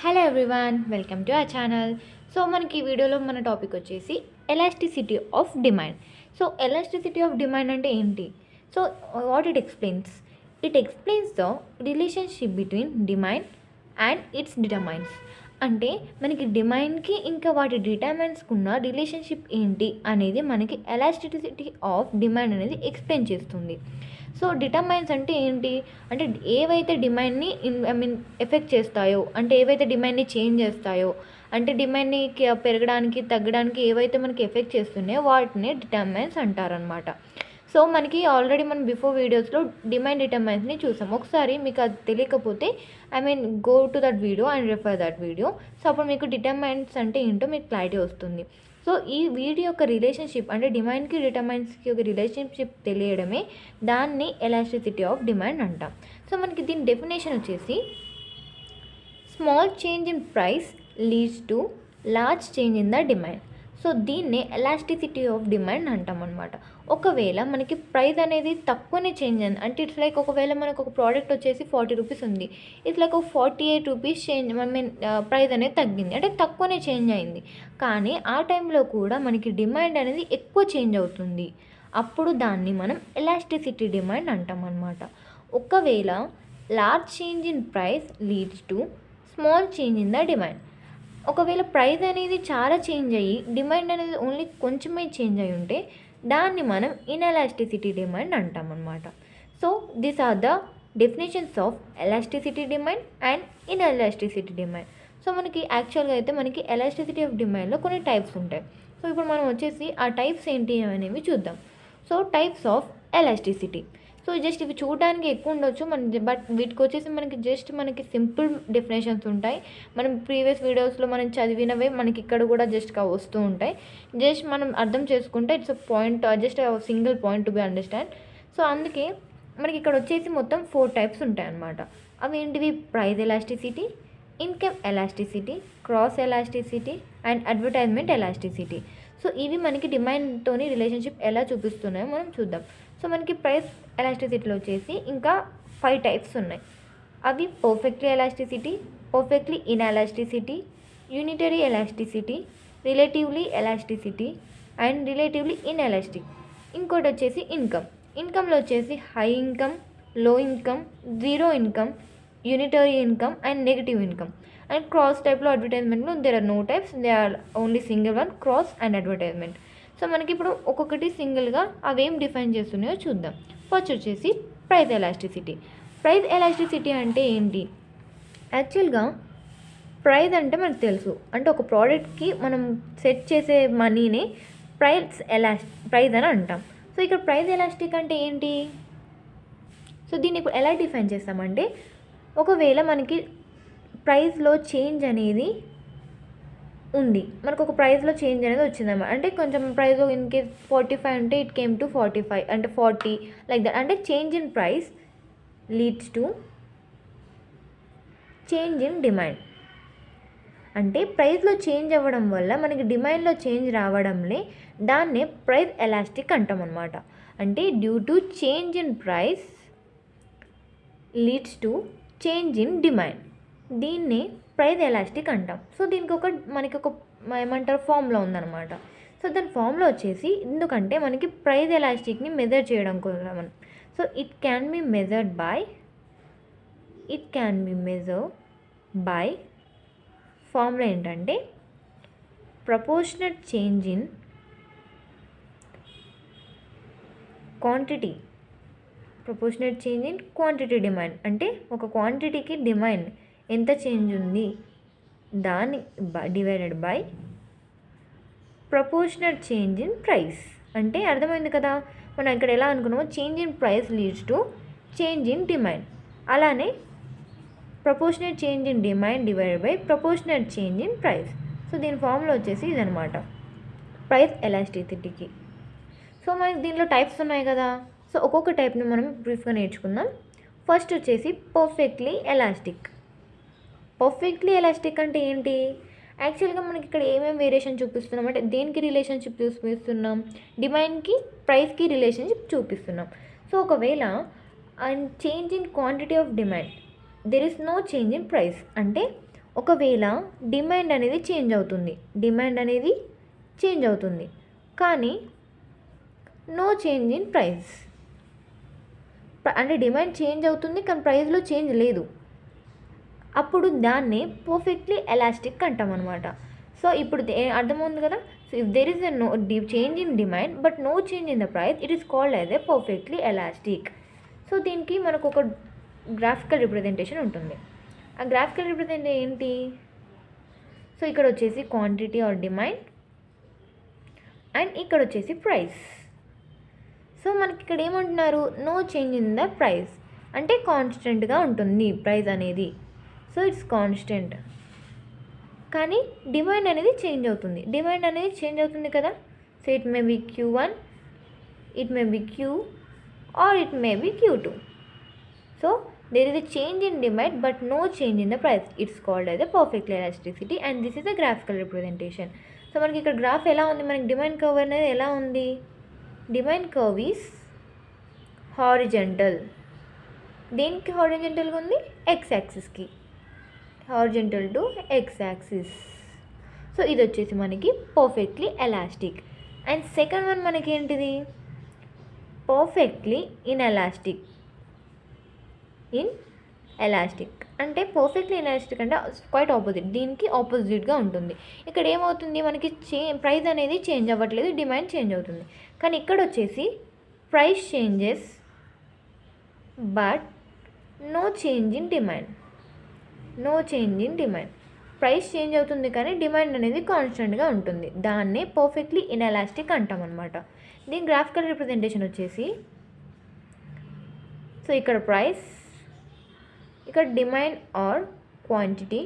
Hello everyone, welcome to our channel. So మనకి ఈ వీడియోలో మన టాపిక్ వచ్చేసి elasticity of demand. So elasticity of demand అంటే ఏంటి? So what it explains the relationship between demand and it's determines. అంటే మనకి డిమాండ్కి ఇంకా వాటి డిటర్మైన్స్కి ఉన్న రిలేషన్షిప్ ఏంటి అనేది మనకి ఎలాస్టిసిటీ ఆఫ్ డిమాండ్ అనేది ఎక్స్ప్లెయిన్ చేస్తుంది. సో డిటర్మైన్స్ అంటే ఏంటి అంటే ఏవైతే డిమాండ్ని ఎఫెక్ట్ చేస్తాయో, అంటే ఏవైతే డిమాండ్ని చేంజ్ చేస్తాయో, అంటే డిమాండ్ని పెరగడానికి తగ్గడానికి ఏవైతే మనకి ఎఫెక్ట్ చేస్తున్నాయో వాటిని డిటర్మైన్స్ అంటారనమాట. సో మనకి ఆల్రెడీ మనం బిఫోర్ వీడియోస్లో డిమాండ్ డిటర్మైన్స్ని చూసాం. ఒకసారి మీకు అది తెలియకపోతే go to that video and refer that video. So అప్పుడు మీకు డిటర్మైన్స్ అంటే ఏంటో మీకు క్లారిటీ వస్తుంది. సో ఈ వీడియో యొక్క రిలేషన్షిప్ అంటే డిమాండ్కి డిటర్మైన్స్కి ఒక రిలేషన్షిప్ తెలియడమే దాన్ని ఎలాస్టిసిటీ ఆఫ్ డిమాండ్ అంటాం. సో మనకి దీని డెఫినేషన్ వచ్చేసి small change in price leads to large change in the demand. So దీన్నే ఎలాస్టిసిటీ ఆఫ్ డిమాండ్ అంటాం అనమాట. ఒకవేళ మనకి ప్రైస్ అనేది తక్కువనే చేంజ్ అయింది అంటే ఇట్స్ లైక్ ఒకవేళ మనకు ఒక ప్రోడక్ట్ వచ్చేసి 40 రూపీస్ ఉంది, ఇట్స్ లైక్ ఒక 48 రూపీస్ చేంజ్ ప్రైస్ అనేది తగ్గింది అంటే తక్కువనే చేంజ్ అయింది. కానీ ఆ టైంలో కూడా మనకి డిమాండ్ అనేది ఎక్కువ చేంజ్ అవుతుంది. అప్పుడు దాన్ని మనం ఎలాస్టిసిటీ డిమాండ్ అంటాం అనమాట. ఒకవేళ large change in price leads to small change in the demand. ఒకవేళ ప్రైస్ అనేది చాలా చేంజ్ అయ్యి డిమాండ్ అనేది ఓన్లీ కొంచెమే చేంజ్ అయి ఉంటే దాన్ని మనం ఇన్ఎలాస్టిసిటీ డిమాండ్ అంటాం అనమాట. So these are the definitions of elasticity demand and inelasticity demand. So మనకి యాక్చువల్గా అయితే మనకి ఎలాస్టిసిటీ ఆఫ్ డిమాండ్లో కొన్ని టైప్స్ ఉంటాయి. సో ఇప్పుడు మనం వచ్చేసి ఆ టైప్స్ ఏంటి అనేవి చూద్దాం. So types of elasticity. So just ఇవి చూడడానికి ఎక్కువ ఉండొచ్చు బట్ వీటికి వచ్చేసి మనకి సింపుల్ డెఫినేషన్స్ ఉంటాయి. మనం ప్రీవియస్ వీడియోస్లో మనం చదివినవే మనకి ఇక్కడ కూడా జస్ట్గా వస్తూ ఉంటాయి. జస్ట్ మనం అర్థం చేసుకుంటే it's point, just single point to be understand. So అందుకే మనకి ఇక్కడ వచ్చేసి మొత్తం 4 టైప్స్ ఉంటాయి అన్నమాట. అవి ఏంటివి? Price elasticity, income elasticity, cross elasticity and advertisement elasticity. So ఇవి మనకి డిమాండ్తోని రిలేషన్షిప్ ఎలా చూపిస్తున్నాయో మనం చూద్దాం. సో మనకి ప్రైస్ ఎలాస్టిసిటీలో వచ్చేసి ఇంకా 5 టైప్స్ ఉన్నాయి. అవి perfectly elasticity, perfectly inelasticity, unitary elasticity, relatively elasticity and relatively inelastic. ఇంకోటి వచ్చేసి ఇన్కమ్లో వచ్చేసి high income, low income, zero income, unitary income and negative income. And cross టైప్లో అడ్వర్టైజ్మెంట్లో there are no types, they are only single one, cross and advertisement. So మనకి ఇప్పుడు ఒక్కొక్కటి సింగిల్గా అవేం డిఫైన్ చేస్తున్నాయో చూద్దాం. ఫస్ట్ వచ్చేసి ప్రైస్ ఎలాస్టిసిటీ. ప్రైస్ ఎలాస్టిసిటీ అంటే ఏంటి? యాక్చువల్గా ప్రైస్ అంటే మనకు తెలుసు, అంటే ఒక ప్రోడక్ట్కి మనం సెట్ చేసే మనీని ప్రైస్ అని అంటాం. సో ఇక్కడ ప్రైస్ ఎలాస్టిక్ అంటే ఏంటి? సో దీన్ని ఇప్పుడు ఎలా డిఫైన్ చేస్తామంటే ఒకవేళ మనకి ప్రైస్లో చేంజ్ అనేది ఉంది, మనకు ఒక ప్రైస్లో చేంజ్ అనేది వచ్చిందన్నమాట. అంటే కొంచెం ప్రైస్లో ఇన్ కేస్ 45 అంటే ఇట్ కేమ్ టు 45 అంటే 40 లైక్ దట్. అంటే change in price leads to change in demand. అంటే ప్రైస్లో చేంజ్ అవ్వడం వల్ల మనకి డిమాండ్లో చేంజ్ రావడంలే దాన్నే ప్రైస్ ఎలాస్టిక్ అంటాం అనమాట. అంటే due to change in price leads to change in demand, దీన్నే ప్రైస్ ఎలాస్టిక్ అంటాం. సో దీనికి మనకి ఒక ఏమంటారు ఫార్ములా ఉందన్నమాట. సో దాని ఫార్ములా వచ్చేసి ఎందుకంటే మనకి ప్రైస్ ఎలాస్టిక్ని మెజర్ చేయడం కోసం. So it can be measured by formula ఏంటంటే proportional change in quantity, proportional change in quantity demand. అంటే ఒక క్వాంటిటీకి డిమాండ్ ఎంత చేంజ్ ఉంది దాన్ని divided by proportional change in price. అంటే అర్థమైంది కదా, మనం ఇక్కడ ఎలా అనుకున్నామో change in price leads to change in demand, అలానే proportional change in demand divided by proportional change in price. So దీని ఫార్ములా వచ్చేసి ఇదనమాట ప్రైస్ ఎలాస్టిసిటీకి. సో మనకి దీనిలో టైప్స్ ఉన్నాయి కదా. సో ఒక్కొక్క టైప్ని మనం బ్రీఫ్గా నేర్చుకుందాం. ఫస్ట్ వచ్చేసి పర్ఫెక్ట్లీ ఎలాస్టిక్. పర్ఫెక్ట్లీ ఎలాస్టిక్ అంటే ఏంటి? యాక్చువల్గా మనకి ఇక్కడ ఏమేమి వేరియేషన్ చూపిస్తున్నాం అంటే దేనికి రిలేషన్షిప్ చూపిస్తున్నాం? డిమాండ్కి ప్రైస్కి రిలేషన్షిప్ చూపిస్తున్నాం. సో ఒకవేళ and change in quantity of demand there is no change in price, అంటే ఒకవేళ డిమాండ్ అనేది చేంజ్ అవుతుంది కానీ నో చేంజ్ ఇన్ ప్రైస్. అంటే డిమాండ్ చేంజ్ అవుతుంది కానీ ప్రైస్లో చేంజ్ లేదు, అప్పుడు దాన్నే పర్ఫెక్ట్లీ ఎలాస్టిక్ అంటాం అనమాట. సో ఇప్పుడు అర్థమవుతుంది కదా. So if there is a no change in demand but no change in the price, it is called as a perfectly elastic. So దీనికి మనకు ఒక గ్రాఫికల్ రిప్రజెంటేషన్ ఉంటుంది. ఆ గ్రాఫికల్ రిప్రజెంటేషన్ ఏంటి? సో ఇక్కడ వచ్చేసి క్వాంటిటీ ఆర్ డిమాండ్ అండ్ ఇక్కడ వచ్చేసి ప్రైస్. సో మనకి ఇక్కడ ఏమంటున్నారు? No change in the price అంటే కాన్స్టెంట్గా ఉంటుంది ప్రైస్ అనేది. So it's constant. కానీ డిమాండ్ అనేది చేంజ్ అవుతుంది కదా. So it may be Q1, it may be Q or it may be Q2. So there is a change in demand but no change in the price. It's called as a perfect elasticity and this is a graphical representation. So మనకి ఇక్కడ graph ఎలా ఉంది? మనకి demand curve అనేది ఎలా ఉంది? Demand curve is horizontal. దేనికి హారిజంటల్గా ఉంది? ఎక్స్ యాక్సిస్కి, horizontal to X axis. So ఇది వచ్చేసి మనకి perfectly elastic. And second one మనకి ఏంటిది? Perfectly inelastic. అంటే పర్ఫెక్ట్లీ ఇన్ఎలాస్టిక్ అంటే క్వైట్ ఆపోజిట్, దీనికి ఆపోజిట్గా ఉంటుంది. ఇక్కడ ఏమవుతుంది? మనకి ప్రైస్ అనేది చేంజ్ అవ్వట్లేదు, డిమాండ్ చేంజ్ అవుతుంది. కానీ ఇక్కడ వచ్చేసి price changes but no change in demand. Price change అవుతుంది కానీ డిమాండ్ అనేది కాన్స్టెంట్గా ఉంటుంది. దాన్నే పర్ఫెక్ట్లీ ఇన్ఎలాస్టిక్ అంటాం అనమాట. దీని గ్రాఫికల్ రిప్రజెంటేషన్ వచ్చేసి, సో ఇక్కడ ప్రైస్, ఇక్కడ డిమాండ్ ఆర్ క్వాంటిటీ.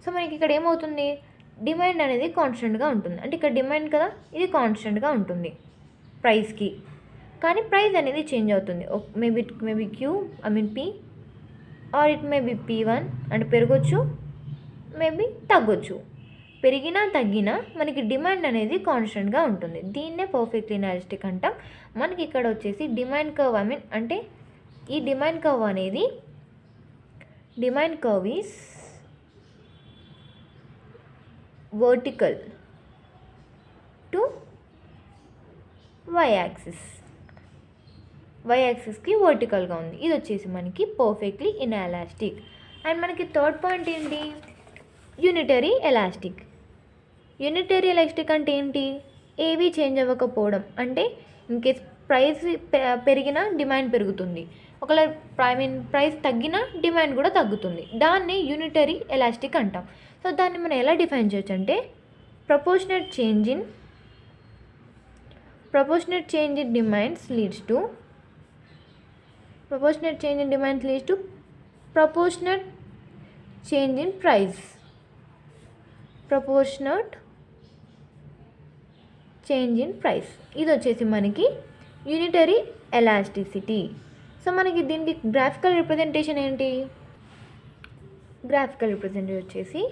సో మనకి ఇక్కడ ఏమవుతుంది? డిమాండ్ అనేది కాన్స్టెంట్గా ఉంటుంది. అంటే ఇక్కడ డిమాండ్ కదా, ఇది కాన్స్టెంట్గా ఉంటుంది ప్రైస్కి, కానీ ప్రైస్ అనేది చేంజ్ అవుతుంది. Maybe P or it maybe P1 అంటే పెరగచ్చు, మేబీ తగ్గొచ్చు. పెరిగినా తగ్గినా మనకి డిమాండ్ అనేది కాన్స్టెంట్గా ఉంటుంది. దీన్నే పర్ఫెక్ట్లీ ఇన్ఎలాస్టిక్ అంటాం. మనకి ఇక్కడ వచ్చేసి డిమాండ్ కర్వ్ అంటే ఈ demand curve is vertical to Y యాక్సిస్కి వర్టికల్గా ఉంది. ఇది వచ్చేసి మనకి పర్ఫెక్ట్లీ ఇన్ఎలాస్టిక్. అండ్ మనకి థర్డ్ పాయింట్ ఏంటి? యూనిటరీ ఎలాస్టిక్ అంటే ఏంటి? ఏవి చేంజ్ అవ్వకపోవడం. అంటే ఇన్కేస్ ప్రైస్ పెరిగినా డిమాండ్ పెరుగుతుంది, ఒకవేళ ప్రైస్ తగ్గినా డిమాండ్ కూడా తగ్గుతుంది. దాన్ని యూనిటరీ ఎలాస్టిక్ అంటాం. సో దాన్ని మనం ఎలా డిఫైన్ చేయొచ్చు అంటే proportionate change in demands leads to proportionate change in demand leads to proportionate change in price. ఇది వచ్చేసి మనకి యూనిటరీ ఎలాస్టిసిటీ. సో మనకి దీనికి గ్రాఫికల్ రిప్రజెంటేషన్ ఏంటి? వచ్చేసి,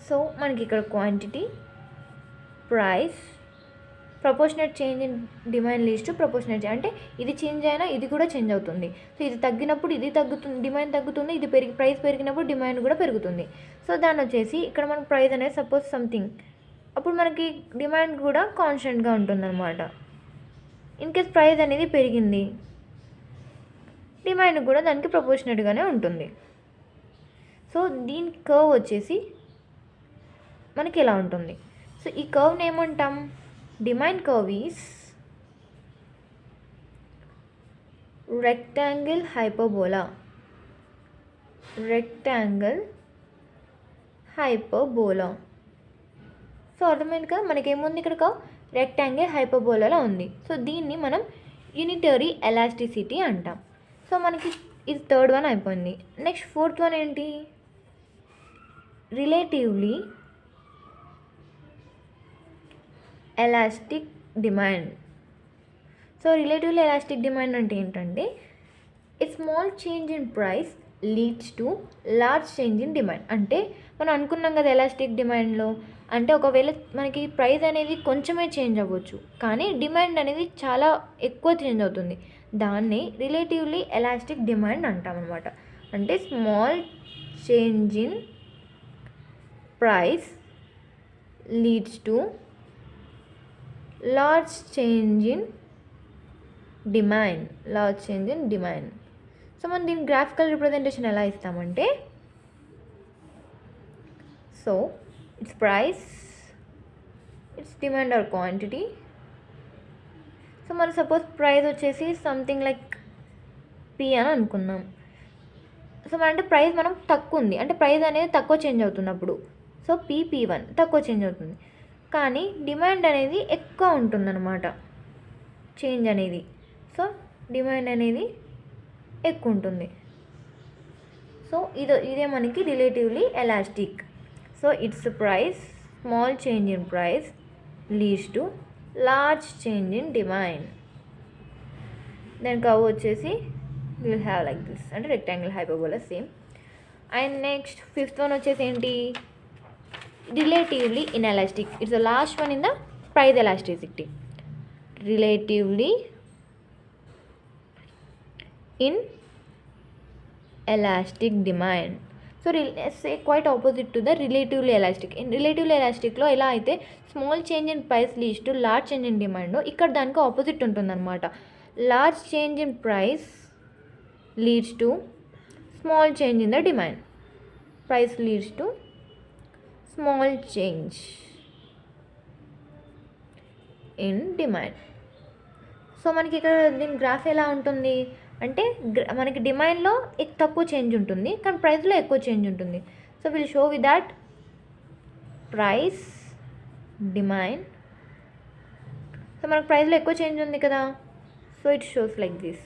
సో మనకి ఇక్కడ quantity, price, proportionate change in demand leads to proportionate అంటే ఇది చేంజ్ అయినా ఇది కూడా చేంజ్ అవుతుంది. సో ఇది తగ్గినప్పుడు ఇది తగ్గుతుంది, డిమాండ్ తగ్గుతుంది. ఇది ప్రైస్ పెరిగినప్పుడు డిమాండ్ కూడా పెరుగుతుంది. సో దాన్ని వచ్చేసి ఇక్కడ మనకు ప్రైస్ అనేది సపోజ్ సంథింగ్, అప్పుడు మనకి డిమాండ్ కూడా కాన్స్టెంట్గా ఉంటుందన్నమాట. ఇన్కేస్ ప్రైస్ అనేది పెరిగింది, డిమాండ్ కూడా దానికి ప్రపోర్షనేట్గానే ఉంటుంది. సో దీని కర్వ్ వచ్చేసి మనకి ఎలా ఉంటుంది? సో ఈ కర్వ్ని ఏమంటాం? Demand curve is rectangle hyperbola. So అర్థమైంది కదా, మనకేముంది ఇక్కడ కర్వ్? రెక్టాంగిల్ హైపర్బోలాలో ఉంది. సో దీన్ని మనం యూనిటరీ ఎలాస్టిసిటీ అంటాం. సో మనకి ఇది థర్డ్ వన్ అయిపోయింది. నెక్స్ట్ ఫోర్త్ వన్ ఏంటి? Relatively elastic demand. So relatively elastic demand అంటే ఏంటంటే a small change in price leads to large change in demand. అంటే మనం అనుకున్నాం కదా ఎలాస్టిక్ డిమాండ్లో, అంటే ఒకవేళ మనకి ప్రైస్ అనేది కొంచెమే చేంజ్ అవ్వచ్చు, కానీ డిమాండ్ అనేది చాలా ఎక్కువ చేంజ్ అవుతుంది. దాన్ని రిలేటివ్లీ ఎలాస్టిక్ డిమాండ్ అంటాం అనమాట. అంటే small change in price leads to large change in demand. So మనం దీని గ్రాఫికల్ రిప్రజెంటేషన్ ఎలా ఇస్తామంటే, so it's price, it's demand are quantity. So మనం సపోజ్ ప్రైస్ వచ్చేసి సంథింగ్ లైక్ పి అని అనుకున్నాం. సో అంటే ప్రైస్ మనం తక్కువ ఉంది, అంటే ప్రైస్ అనేది తక్కువ చేంజ్ అవుతున్నప్పుడు సో P1 తక్కువ చేంజ్ అవుతుంది, కానీ డిమాండ్ అనేది ఎక్కువ ఉంటుందన్నమాట. చేంజ్ అనేది, సో డిమాండ్ అనేది ఎక్కువ ఉంటుంది. సో ఇదే మనకి relatively elastic. So it's price, small change in price leads to large change in demand. దాని కర్వ్ వచ్చేసి విల్ హ్యావ్ లైక్ దిస్, అంటే rectangle hyperbola same. And next fifth one వచ్చేసి ఏంటి, relatively inelastic. It's the last one in the price elasticity. Relatively in elastic demand. So say quite opposite to the relatively elastic. In relatively elastic లో ఎలా అయితే small change in price leads to large change in demand, ఇక్కడ దానికి opposite ఉంటుందన్నమాట. Large change in price leads to small change in the demand. Price leads to small change in demand. So మనకి ఇక్కడ దీని graph ఎలా ఉంటుంది అంటే, మనకి డిమాండ్లో తక్కువ చేంజ్ ఉంటుంది, కానీ ప్రైస్లో ఎక్కువ చేంజ్ ఉంటుంది. So will show with that price, demand. So మనకు ప్రైస్లో ఎక్కువ చేంజ్ ఉంది కదా, so it shows like this.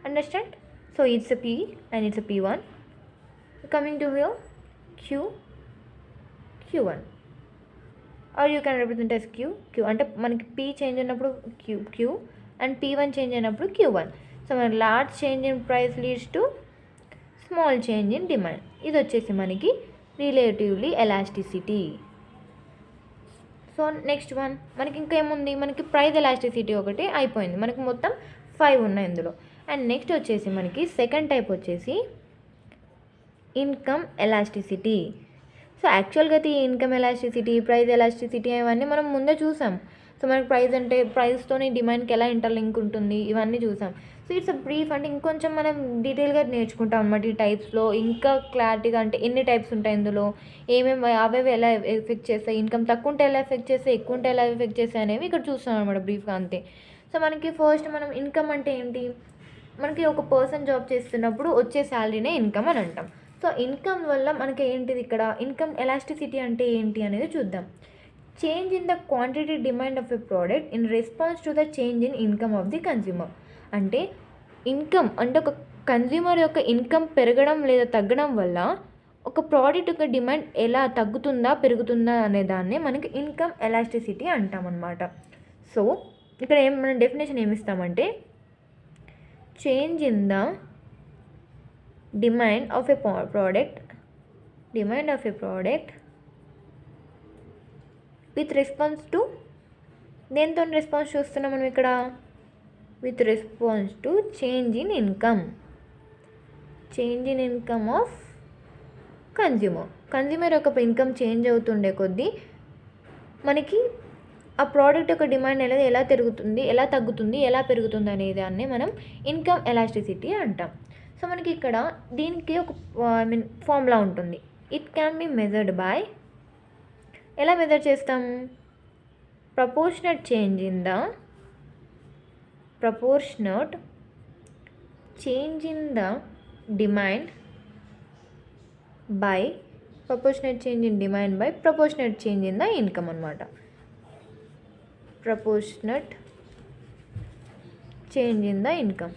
Understand? So it's a P and it's a P1. Coming to here, Q1. Or you can represent as Q అంటే మనకి P change అయినప్పుడు Q and P1 change అయినప్పుడు Q1. So మన large change in price leads to small change in demand. ఇది వచ్చేసి మనకి relatively elasticity. So next one మనకి ఇంకా ఏముంది, మనకి ప్రైస్ ఎలాస్టిసిటీ ఒకటి అయిపోయింది, మనకి మొత్తం 5 ఉన్నాయి ఇందులో. అండ్ నెక్స్ట్ వచ్చేసి మనకి సెకండ్ టైప్ వచ్చేసి ఇన్కమ్ ఎలాస్టిసిటీ. సో యాక్చువల్గా ఈ ఇన్కమ్ ఎలాస్టిసిటీ, ప్రైస్ ఎలాస్టిసిటీ అవన్నీ మనం ముందే చూసాం. సో మనకి ప్రైస్ అంటే ప్రైస్తోని డిమాండ్కి ఎలా ఇంటర్లింక్ ఉంటుంది ఇవన్నీ చూసాం. సో ఇట్స్ అ బ్రీఫ్, అంటే ఇంకొంచెం మనం డీటెయిల్గా నేర్చుకుంటాం అన్నమాట ఈ టైప్స్లో. ఇంకా క్లారిటీగా అంటే ఎన్ని టైప్స్ ఉంటాయి ఇందులో, ఏమేమి అవేవి ఎలా ఎఫెక్ట్ చేస్తాయి, ఇన్కమ్ తక్కువ ఉంటే ఎలా ఎఫెక్ట్ చేస్తాయి, ఎక్కువ ఉంటే ఎలా ఎఫెక్ట్ చేస్తాయి అనేవి ఇక్కడ చూస్తాం అనమాట బ్రీఫ్గా అంతే. సో మనకి ఫస్ట్ మనం ఇన్కమ్ అంటే ఏంటి, మనకి ఒక పర్సన్ జాబ్ చేస్తున్నప్పుడు వచ్చే శాలరీనే ఇన్కమ్ అని అంటాం. సో ఇన్కమ్ వల్ల మనకి ఏంటిది ఇక్కడ, ఇన్కమ్ ఎలాస్టిసిటీ అంటే ఏంటి అనేది చూద్దాం. Change in the quantity demand of a product in response to the change in income of the consumer. అంటే ఇన్కమ్ అంటే ఒక కన్జ్యూమర్ యొక్క ఇన్కమ్ పెరగడం లేదా తగ్గడం వల్ల ఒక ప్రోడక్ట్ యొక్క డిమాండ్ ఎలా తగ్గుతుందా పెరుగుతుందా అనే దాన్ని మనకి ఇన్కమ్ ఎలాస్టిసిటీ అంటామన్నమాట. సో ఇక్కడ మనం డెఫినేషన్ ఏమిస్తామంటే, change in the demand of a product with response to, దేంతో రెస్పాన్స్ చూస్తున్నాం మనం ఇక్కడ, with response to change in income of consumer యొక్క ఇన్కమ్ చేంజ్ అవుతుండే కొద్దీ మనకి ఆ ప్రోడక్ట్ యొక్క డిమాండ్ అనేది ఎలా తగ్గుతుంది ఎలా పెరుగుతుంది అనే దాన్ని మనం ఇన్కమ్ ఎలాస్టిసిటీ అంటాం. సో మనకి ఇక్కడ దీనికి ఒక ఫార్ములా ఉంటుంది. It can be measured by, ఎలా మెజర్ చేస్తాం, proportionate change in the demand by proportionate change in the income అనమాట. Proportionate change in the income.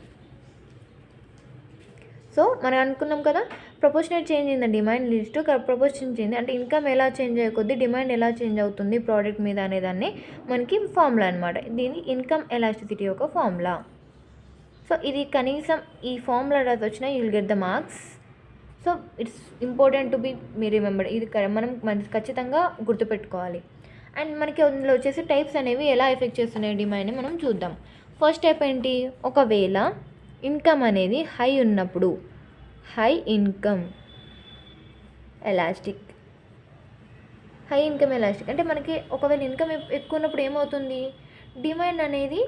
So మనం అనుకున్నాం కదా, proportional change in the demand leads to proportion change, అంటే income ఎలా change అయ్యే కొద్దీ డిమాండ్ ఎలా చేంజ్ అవుతుంది ప్రోడక్ట్ మీద అనేదాన్ని మనకి ఫార్ములా అనమాట. దీని ఇన్కమ్ ఎలాస్టిసిటీ యొక్క ఫార్ములా. సో ఇది కనీసం ఈ ఫార్ములా రాసి వచ్చినా you will get the marks. So it's important to be me remember. ఇది మనం ఖచ్చితంగా గుర్తుపెట్టుకోవాలి. అండ్ మనకి అందులో వచ్చేసి టైప్స్ అనేవి ఎలా ఎఫెక్ట్ చేస్తున్నాయి డిమాండ్ని మనం చూద్దాం. ఫస్ట్ టైప్ ఏంటి, ఒకవేళ ఇన్కమ్ అనేది హై ఉన్నప్పుడు, high income elastic. High income elastic అంటే మనకి ఒకవేళ ఇన్కమ్ ఎక్కువ ఉన్నప్పుడు ఏమవుతుంది, డిమాండ్ అనేది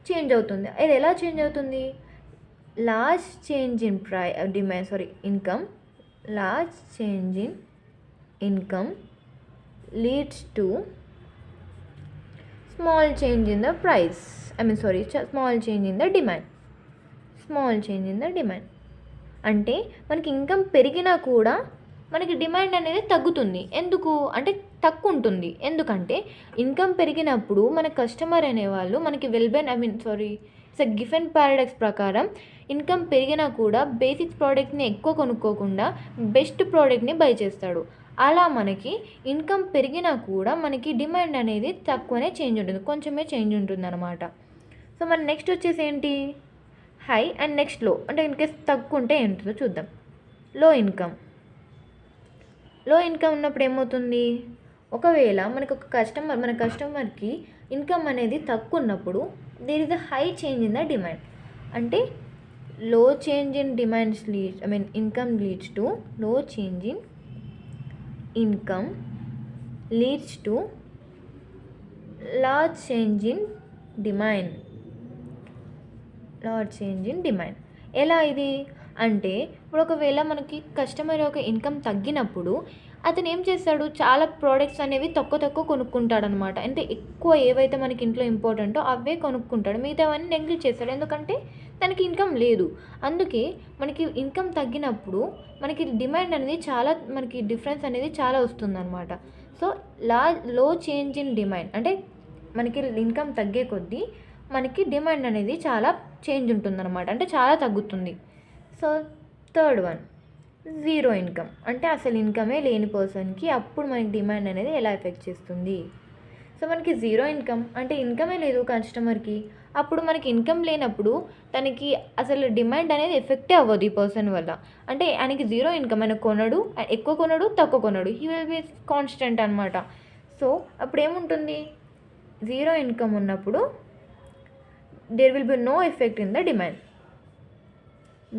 చేంజ్ అవుతుంది. ఇది ఎలా చేంజ్ అవుతుంది, large change in income, large change in income leads to small change in the price. Small change in the demand. Small change in the demand. అంటే మనకి ఇన్కమ్ పెరిగినా కూడా మనకి డిమాండ్ అనేది తగ్గుతుంది. ఎందుకు అంటే తక్కువ ఉంటుంది. ఎందుకంటే ఇన్కమ్ పెరిగినప్పుడు మన కస్టమర్ అనేవాళ్ళు మనకి ఇట్స్ గిఫెన్ పారాడాక్స్ ప్రకారం ఇన్కమ్ పెరిగినా కూడా బేసిక్ ప్రోడక్ట్ని ఎక్కువ కొనుక్కోకుండా బెస్ట్ ప్రోడక్ట్ని బై చేస్తాడు. అలా మనకి ఇన్కమ్ పెరిగినా కూడా మనకి డిమాండ్ అనేది తక్కువనే చేంజ్ ఉంటుంది, కొంచెమే చేంజ్ ఉంటుంది అనమాట. సో మన నెక్స్ట్ వచ్చేసి ఏంటి, హై అండ్ నెక్స్ట్ లో. అంటే ఇన్ కేస్ తక్కువ ఉంటే ఏంటో చూద్దాం. లో ఇన్కమ్ ఉన్నప్పుడు ఏమవుతుంది, ఒకవేళ మనకు మన కస్టమర్కి ఇన్కమ్ అనేది తక్కువ ఉన్నప్పుడు there is a high change in the demand. అంటే low change in demands income leads to low change in income leads to large change in demand. ఎలా ఇది అంటే, ఇప్పుడు ఒకవేళ మనకి కస్టమర్ యొక్క ఇన్కమ్ తగ్గినప్పుడు అతను ఏం చేస్తాడు, చాలా ప్రోడక్ట్స్ అనేవి తక్కువ కొనుక్కుంటాడనమాట. అంటే ఎక్కువ ఏవైతే మనకి ఇంట్లో ఇంపార్టెంటో అవే కొనుక్కుంటాడు, మిగతావన్నీ నెగ్లెక్ట్ చేస్తాడు. ఎందుకంటే తనకి ఇన్కమ్ లేదు. అందుకే మనకి ఇన్కమ్ తగ్గినప్పుడు మనకి డిమాండ్ అనేది మనకి డిఫరెన్స్ అనేది చాలా వస్తుందన్నమాట. సో లో చేంజ్ ఇన్ డిమాండ్ అంటే మనకి ఇన్కమ్ తగ్గే కొద్దీ మనకి డిమాండ్ అనేది చాలా చేంజ్ ఉంటుందన్నమాట, అంటే చాలా తగ్గుతుంది. So third one, zero income అంటే అసలు ఇన్కమే లేని పర్సన్కి అప్పుడు మనకి డిమాండ్ అనేది ఎలా ఎఫెక్ట్ చేస్తుంది. సో మనకి జీరో ఇన్కమ్ అంటే ఇన్కమే లేదు కస్టమర్కి, అప్పుడు మనకి ఇన్కమ్ లేనప్పుడు తనకి అసలు డిమాండ్ అనేది ఎఫెక్టే అవ్వదు ఈ పర్సన్ వల్ల. అంటే ఆయనకి జీరో ఇన్కమ్, ఆయన కొనడు, ఎక్కువ కొనడు, తక్కువ కొనడు, హీ విల్ బి కాన్స్టెంట్ అనమాట. సో అప్పుడు ఏముంటుంది, జీరో ఇన్కమ్ ఉన్నప్పుడు there will be no effect in the demand.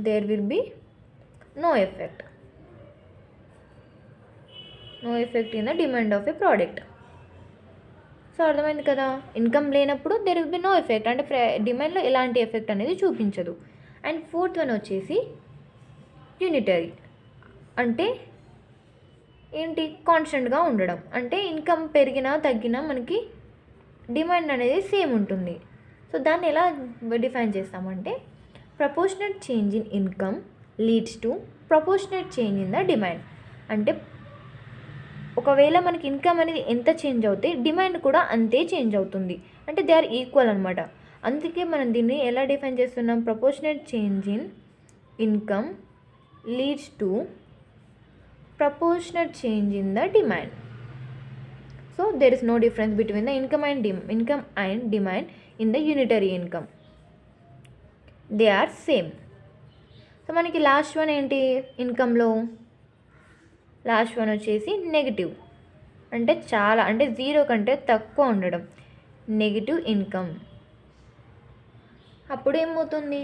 There will be no effect in the demand of a product. So అర్థమైంది కదా, ఇన్కమ్ లేనప్పుడు there will be no effect అంటే డిమాండ్లో ఎలాంటి effect అనేది చూపించదు. అండ్ ఫోర్త్ వన్ వచ్చేసి unitary అంటే ఏంటి, కాన్స్టెంట్గా ఉండడం. అంటే ఇన్కమ్ పెరిగినా తగ్గినా మనకి డిమాండ్ అనేది సేమ్ ఉంటుంది. సో దాన్ని ఎలా డిఫైన్ చేస్తామంటే, proportional change in income leads to proportional change in the demand. అంటే ఒకవేళ మనకి ఇన్కమ్ అనేది ఎంత చేంజ్ అవుతే డిమాండ్ కూడా అంతే చేంజ్ అవుతుంది, అంటే దే ఆర్ ఈక్వల్ అనమాట. అందుకే మనం దీన్ని ఎలా డిఫైన్ చేస్తున్నాం, proportional change in income leads to proportional change in the demand. So there is no difference between the income and demand in the unitary income. They are same. So మనకి last one ఏంటి, ఇన్కంలో last one వచ్చేసి negative అంటే చాలా, అంటే zero కంటే తక్కువ ఉండడం, negative income. అప్పుడు ఏమవుతుంది,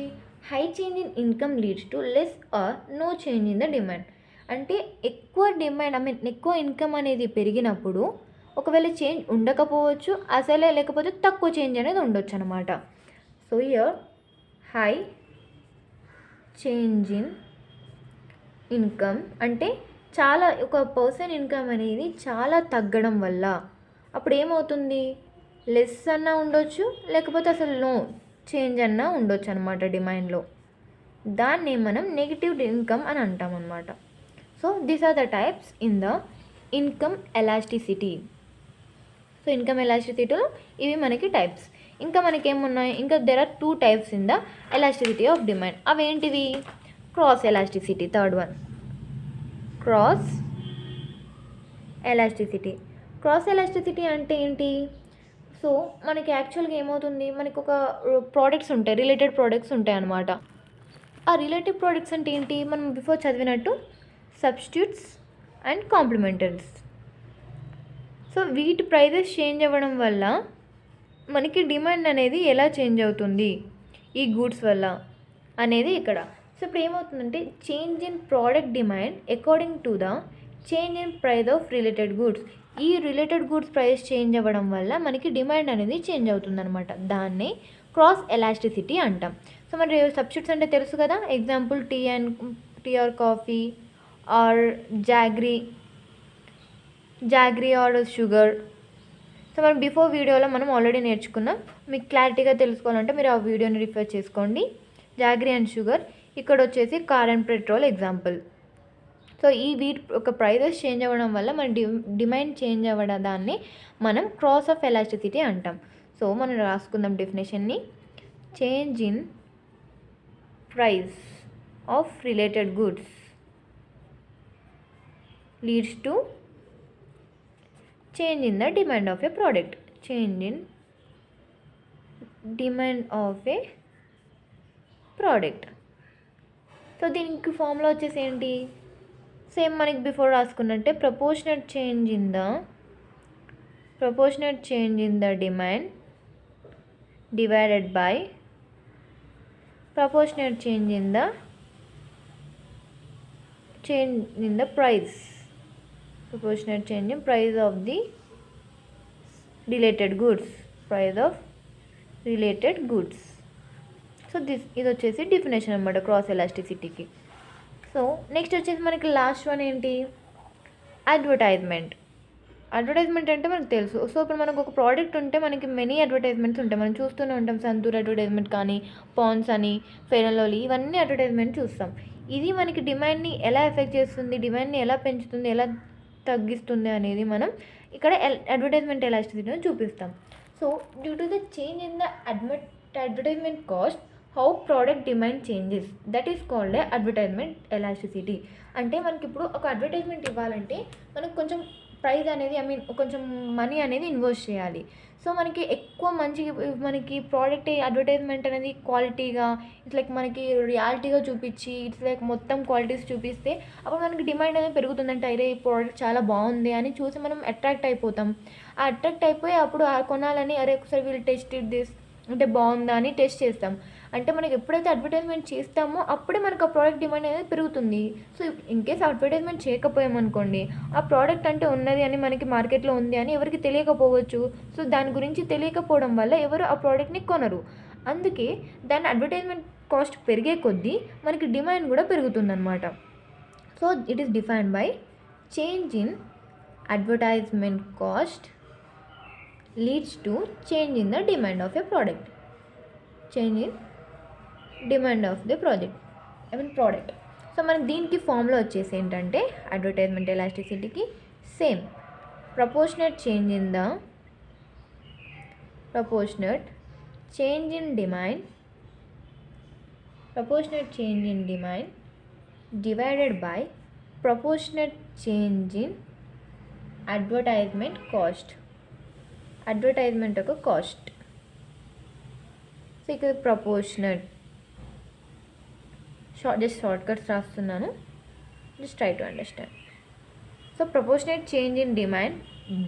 high change in income leads to less or no change in the demand. అంటే ఎక్కువ డిమాండ్ ఎక్కువ ఇన్కమ్ అనేది పెరిగినప్పుడు ఒకవేళ చేంజ్ ఉండకపోవచ్చు అసలే, లేకపోతే తక్కువ చేంజ్ అనేది ఉండొచ్చు అనమాట. So here high change in income అంటే చాలా, ఒక పర్సన్ ఇన్కమ్ అనేది చాలా తగ్గడం వల్ల అప్పుడు ఏమవుతుంది, లెస్ అన్నా ఉండొచ్చు, లేకపోతే అసలు నో చేంజ్ అన్నా ఉండొచ్చు అనమాట డిమాండ్లో. దాన్ని మనం నెగిటివ్ ఇన్కమ్ అని అంటాం అనమాట. So these are the types in the income elasticity. So income ఎలాస్టిసిటీలో ఇవి మనకి టైప్స్. ఇంకా మనకేమున్నాయి, ఇంకా there are 2 types in the elasticity of demand. అవేంటివి, cross elasticity, third one cross elasticity. Cross elasticity అంటే ఏంటి, సో మనకి యాక్చువల్గా ఏమవుతుంది, మనకు ఒక ప్రోడక్ట్స్ ఉంటాయి, రిలేటెడ్ ప్రోడక్ట్స్ ఉంటాయి అన్నమాట. ఆ రిలేటెడ్ ప్రోడక్ట్స్ అంటే ఏంటి, మనం బిఫోర్ చదివినట్టు సబ్స్టిట్యూట్స్ అండ్ కాంప్లిమెంటరీస్. సో వీటి ప్రైజెస్ చేంజ్ అవ్వడం వల్ల మనకి డిమాండ్ అనేది ఎలా చేంజ్ అవుతుంది ఈ గూడ్స్ వల్ల అనేది ఇక్కడ. సో ఇప్పుడు ఏమవుతుందంటే change in product demand according to the change in price of related goods. ఈ రిలేటెడ్ గూడ్స్ ప్రైస్ చేంజ్ అవ్వడం వల్ల మనకి డిమాండ్ అనేది చేంజ్ అవుతుంది అనమాట. దాన్ని క్రాస్ ఎలాస్టిసిటీ అంటాం. సో మరి సబ్స్టిట్యూట్స్ అంటే తెలుసు కదా, example tea or coffee or jaggery or sugar. So మనం బిఫోర్ వీడియోలో మనం ఆల్రెడీ నేర్చుకున్నాం. మీకు క్లారిటీగా తెలుసుకోవాలంటే మీరు ఆ వీడియోని రిఫర్ చేసుకోండి. జాగ్రీ అండ్ షుగర్, ఇక్కడ వచ్చేసి car and petrol example. So ఈ వీటి ఒక ప్రైజెస్ చేంజ్ అవ్వడం వల్ల మన డిమాండ్ చేంజ్ అవ్వడం దాన్ని మనం క్రాస్ ఆఫ్ ఎలాస్టిసిటీ అంటాం. సో మనం రాసుకుందాం డెఫినేషన్ని. Change in price of related goods leads to change in the demand of a product. Change in demand of a product. So దీనికి ఫార్ములా వచ్చేసి ఏంటి, సేమ్ మనకి బిఫోర్ రాసుకున్నట్టే proportional change in the demand divided by proportionate change in the price. Proportionate change in price of the related goods. Price of related goods. So ఇది వచ్చేసి definition అనమాట cross ఎలాస్టిసిటీకి. So next వచ్చేసి మనకి last one ఏంటి, advertisement. Advertisement అంటే మనకు తెలుసు. So ఇప్పుడు మనకు ఒక ప్రోడక్ట్ ఉంటే మనకి మెనీ అడ్వర్టైజ్మెంట్స్ ఉంటాయి. మనం చూస్తూనే ఉంటాం. సంతూర్ అడ్వర్టైజ్మెంట్ కానీ, పాండ్స్ అని, ఫెయిర్ అండ్ లవ్లీ, ఇవన్నీ అడ్వర్టైజ్మెంట్ చూస్తాం. ఇది మనకి డిమాండ్ని ఎలా ఎఫెక్ట్ చేస్తుంది, డిమాండ్ని ఎలా పెంచుతుంది, ఎలా తగ్గిస్తుంది అనేది మనం ఇక్కడ అడ్వర్టైజ్మెంట్ ఎలాస్టిసిటీని చూపిస్తాం. So due to the change in the advertisement cost how product demand changes, that is called advertisement elasticity. అంటే మనకి ఇప్పుడు ఒక అడ్వర్టైజ్మెంట్ ఇవ్వాలంటే మనకు కొంచెం ప్రైస్ అనేది కొంచెం మనీ అనేది ఇన్వెస్ట్ చేయాలి. సో మనకి ఎక్కువ మనకి ప్రోడక్ట్ అడ్వర్టైజ్మెంట్ అనేది క్వాలిటీగా ఇట్స్ లైక్ మనకి రియాలిటీగా చూపించి ఇట్స్ లైక్ మొత్తం క్వాలిటీస్ చూపిస్తే అప్పుడు మనకి డిమాండ్ అనేది పెరుగుతుందంటే అరే ఈ ప్రోడక్ట్ చాలా బాగుంది అని చూసి మనం అట్రాక్ట్ అయిపోతాం. ఆ అట్రాక్ట్ అయిపోయి అప్పుడు కొనాలని అరే ఒకసారి వీళ్ళు టెస్ట్ దిస్ అంటే బాగుందా అని టెస్ట్ చేస్తాం. అంటే మనకి ఎప్పుడైతే అడ్వర్టైజ్మెంట్ చేస్తామో అప్పుడే మనకు ఆ ప్రోడక్ట్ డిమాండ్ అనేది పెరుగుతుంది. సో ఇన్ కేస్ అడ్వర్టైజ్మెంట్ చేయకపోయామనుకోండి, ఆ ప్రోడక్ట్ అంటే ఉన్నది అని మనకి మార్కెట్లో ఉంది అని ఎవరికి తెలియకపోవచ్చు. సో దాని గురించి తెలియకపోవడం వల్ల ఎవరు ఆ ప్రోడక్ట్ని కొనరు. అందుకే దాని అడ్వర్టైజ్మెంట్ కాస్ట్ పెరిగే కొద్దీ మనకి డిమాండ్ కూడా పెరుగుతుందన్నమాట. So it is defined by change in advertisement cost leads to change in the demand of a product. Change in demand of the product. So మనకి దీనికి ఫార్ములా వచ్చేసి ఏంటంటే అడ్వర్టైజ్మెంట్ ఎలాస్టిసిటీకి same proportionate change in demand divided by proportionate change in advertisement cost. Advertisement ఒక cost. So ఇక్కడ proportionate short cuts రాస్తున్నాను, just try to understand. So proportionate change in demand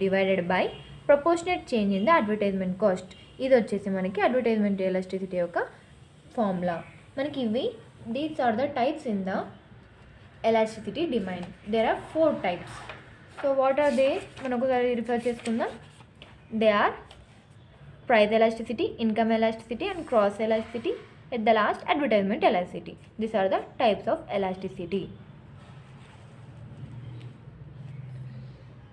divided by proportionate change in the advertisement cost. ఇది వచ్చేసి మనకి advertisement elasticity యొక్క formula. మనకి these are the types in the elasticity demand. There are 4 types. So what are they మనం ఒకసారి refer చేసుకుందాం. They are price elasticity, income elasticity and cross elasticity. At the last, advertisement elasticity. These are the types of elasticity.